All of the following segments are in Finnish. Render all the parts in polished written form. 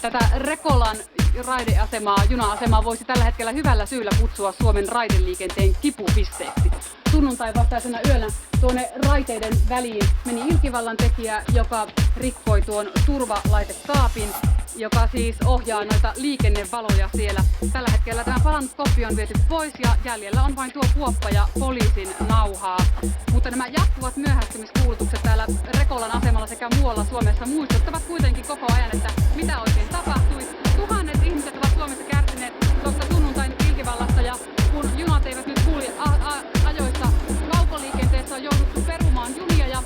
Tätä Rekolan raideasemaa, juna-asemaa voisi tällä hetkellä hyvällä syyllä kutsua Suomen raideliikenteen kipupisteeksi. Sunnuntai vastaisena yönä tuonne raiteiden väliin meni ilkivallan tekijä, joka rikkoi tuon turvalaitekaapin, joka siis ohjaa noita liikennevaloja siellä. Tällä hetkellä tämä palannut koppi on viety pois ja jäljellä on vain tuo kuoppa ja poliisin nauhaa. Mutta nämä jatkuvat myöhästymiskuulutukset täällä Rekolan asemalla sekä muualla Suomessa muistuttavat kuitenkin koko ajan, että mitä oikein tapahtui. Tuhannet ihmiset ovat Suomessa kärsineet tuosta sunnuntain ilkivallasta ja kun junat eivät nyt kulje ajoissa, kaukoliikenteessä on jouduttu perumaan junia ja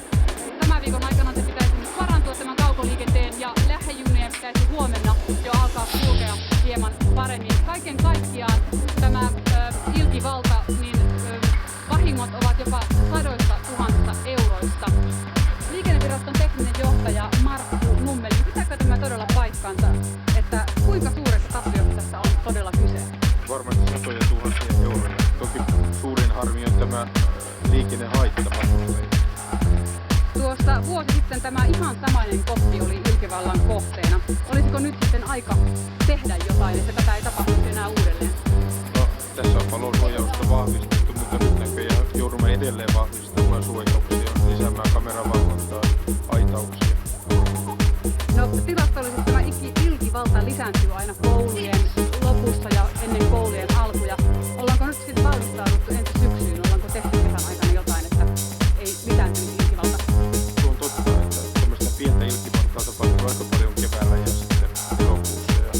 tämän viikon aikana se pitäisi nyt parantua tämän kaukoliikenteen ja lähijunien pitäisi huomenna jo alkaa kulkea hieman paremmin. Kaiken kaikkiaan tämä ilkivalta, niin vahingot ovat jopa sadoista tuhansista euroista. Liikenneviraston tekninen johtaja Markku Nummeli, pitääkö tämä todella paikkansa, että kuinka suuresta tappiosta tässä on todella kyse? Varmasti satoja tuhansia euroja. Toki suurin harmi on tämä liikennehaitta matkustajille. Tuossa vuosi sitten tämä ihan samainen koppi oli ilkivallan kohteena. Olisiko nyt sitten aika tehdä jotain, että tätä ei tapahtuisi enää uudelleen? No, tässä on palosuojausta vahvistettu, mutta nyt näköjään joudumme edelleen vahvistamaan suojauksia, lisäämään kameravalvontaa, aitauksia. No, tilastollisesti tämä ilkivalta lisääntyy aina koulujen lopussa ja ennen koulujen alkuja. Ollaanko nyt sitten valmistauduttu ensi syksyyn? Ollaanko tehty kesän aikana jotain, että ei lisääntyisi ilkivalta? Se on totta, että tämmöistä pientä ilkivaltaa tapahtuu aika paljon keväällä ja sitten elokuussa. Ja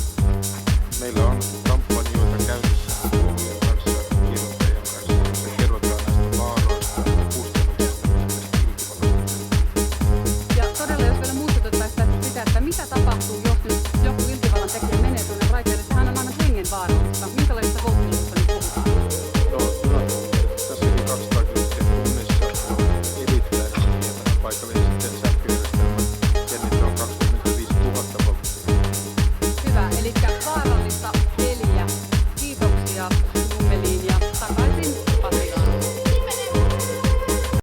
meillä on kampanjoita käynnissä koulujen kanssa, kirjoittajien kanssa, joissa kerrotaan näistä vaaroista ja kustannuksista, mitä tästä ilkivallasta. Ja todella, jos vielä muistutettaisiin sitä, että mitä tapahtuu,